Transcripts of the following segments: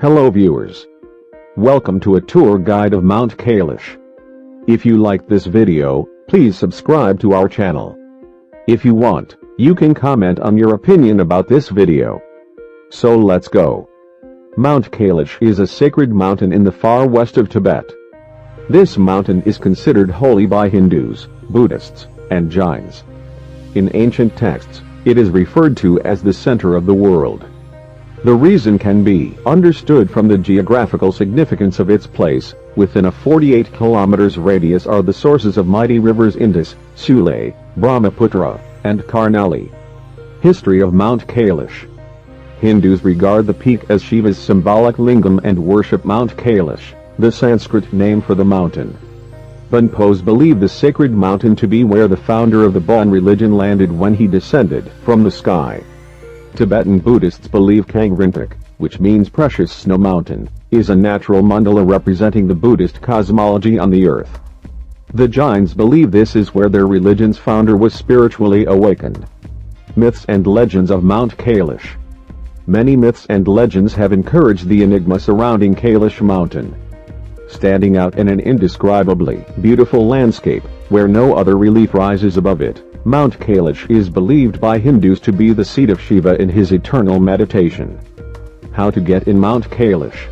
Hello viewers. Welcome to a tour guide of Mt Kailash. If you like this video, please subscribe to our channel. If you want, you can comment on your opinion about this video. So let's go. Mt Kailash is a sacred mountain in the far west of Tibet. This mountain is considered holy by Hindus, Buddhists, and Jains. In ancient texts, it is referred to as the center of the world. The reason can be understood from the geographical significance of its place. Within a 48 kilometers radius are the sources of mighty rivers Indus, Sule, Brahmaputra, and Karnali. History of Mt Kailash. Hindus regard the peak as Shiva's symbolic lingam and worship Mt Kailash, the Sanskrit name for the mountain. Bonpos believe the sacred mountain to be where the founder of the Bon religion landed when he descended from the sky. Tibetan Buddhists believe Kyangcha, which means precious snow mountain, is a natural mandala representing the Buddhist cosmology on the earth. The Jains believe this is where their religion's founder was spiritually awakened. Myths and legends of Mt Kailash. Many myths and legends have encouraged the enigma surrounding Kailash mountain. Standing out in an indescribably beautiful landscape, where no other relief rises above it, Mt Kailash is believed by Hindus to be the seat of Shiva in his eternal meditation. How to get in Mt Kailash?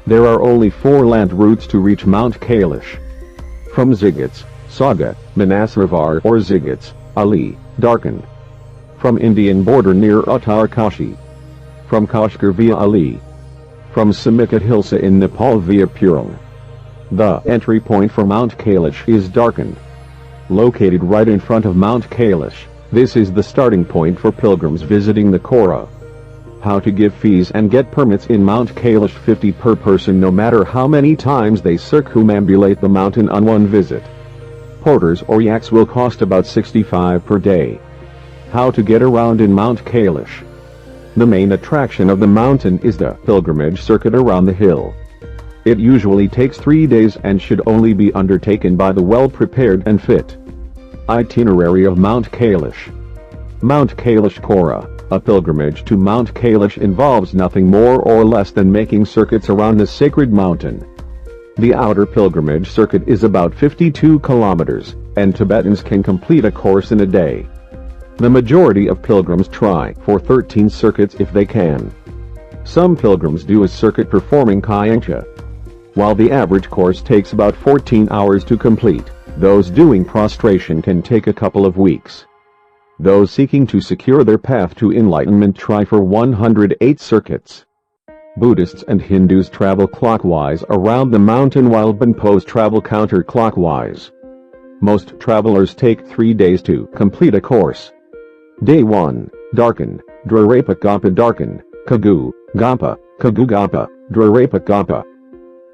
There are only 4 land routes to reach Mt Kailash. From Zigits, Saga, Manasrovar or Zigits, Ali, Darkand. From Indian border near Uttarkashi. From Kashgar via Ali. From Samikat Hilsa in Nepal via Purung. The entry point for Mt Kailash is Darkand. Located right in front of Mt Kailash, this is the starting point for pilgrims visiting the Khora. How to give fees and get permits in Mt Kailash: 50 per person no matter how many times they circumambulate the mountain on one visit. Porters or yaks will cost about 65 per day. How to get around in Mt Kailash? The main attraction of the mountain is the pilgrimage circuit around the hill. It usually takes 3 days and should only be undertaken by the well-prepared and fit. Itinerary of Mt Kailash. Mt Kailash Khora, a pilgrimage to Mt Kailash involves nothing more or less than making circuits around the sacred mountain. The outer pilgrimage circuit is about 52 kilometers, and Tibetans can complete a course in a day. The majority of pilgrims try for 13 circuits if they can. Some pilgrims do a circuit performing Kyangcha. While the average course takes about 14 hours to complete, those doing prostration can take a couple of weeks. Those seeking to secure their path to enlightenment try for 108 circuits. Buddhists and Hindus travel clockwise around the mountain while Bonpos travel counter-clockwise. Most travelers take 3 days to complete a course. Day 1, Darkand, Drarapa Gapa Darkand, Kagu, Gapa, Kagu Gapa, Drarapa Gapa.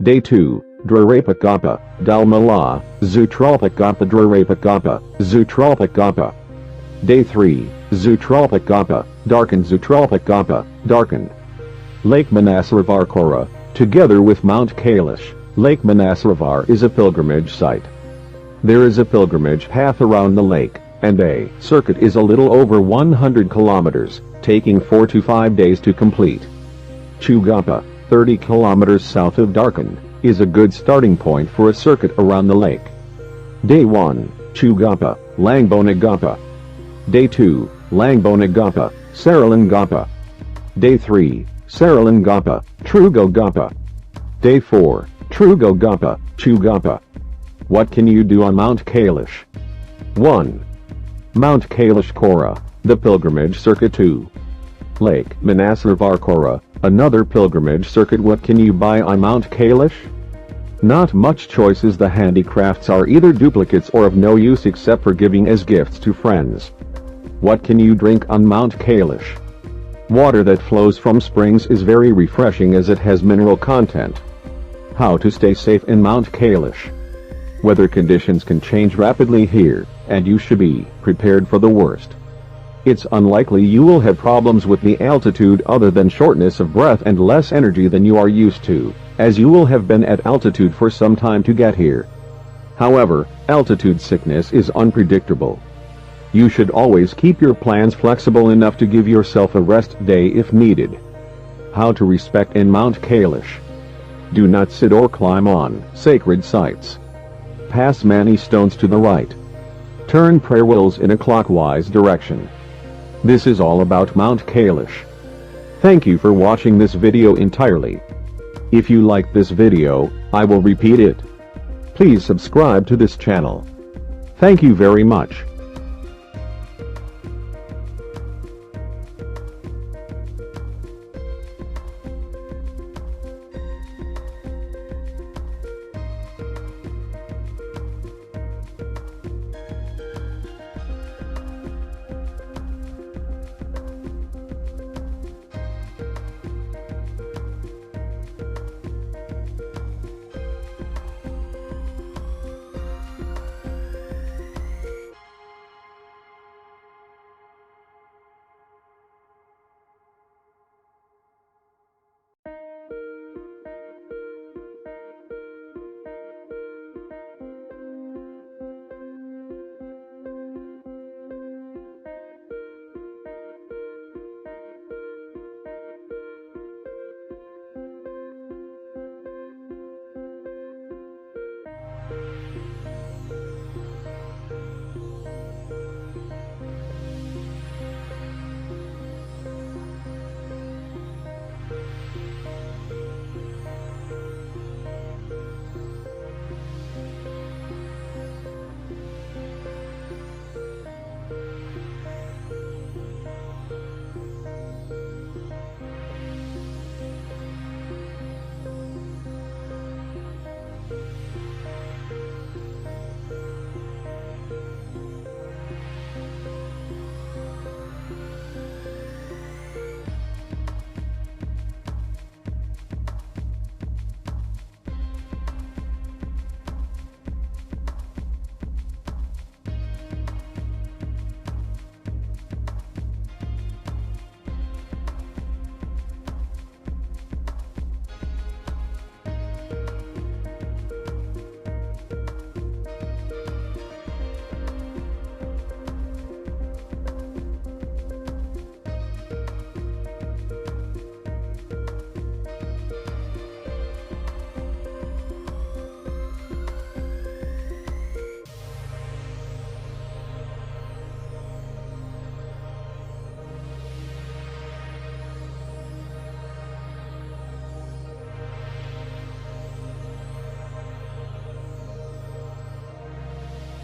Day 2, Drarapa Gapa, Dalmala, Zutralpa Gapa Drarapa Gapa, Zutralpa Gapa. Day 3, Zutralpa Gapa, Darkand Zutralpa Gapa, Darkand. Lake Manasrovar Khora. Together with Mt Kailash, Lake Manasrovar is a pilgrimage site. There is a pilgrimage path around the lake, and a circuit is a little over 100 kilometers, taking 4 to 5 days to complete. Chugapa, 30 kilometers south of Darkand, is a good starting point for a circuit around the lake. Day 1, Chugapa, Langbona Gapa. Day 2, Langbona Gapa, Saralan Gapa. Day 3, Saralan Gapa, Trugo Gapa. Day 4, Trugo Gapa, Chugapa. What can you do on Mt Kailash? 1. Mt Kailash Khora, the pilgrimage circuit. 2. Lake Manasrovar Khora, another pilgrimage circuit. What can you buy on Mt Kailash? Not much choices. The handicrafts are either duplicates or of no use except for giving as gifts to friends. What can you drink on Mt Kailash? Water that flows from springs is very refreshing as it has mineral content. How to stay safe in Mt Kailash? Weather conditions can change rapidly here, and you should be prepared for the worst. It's unlikely you will have problems with the altitude other than shortness of breath and less energy than you are used to, as you will have been at altitude for some time to get here. However, altitude sickness is unpredictable. You should always keep your plans flexible enough to give yourself a rest day if needed. How to respect in Mt Kailash. Do not sit or climb on sacred sites. Pass many stones to the right. Turn prayer wheels in a clockwise direction. This is all about Mt Kailash. Thank you for watching this video entirely. If you like this video, I will repeat it. Please subscribe to this channel. Thank you very much.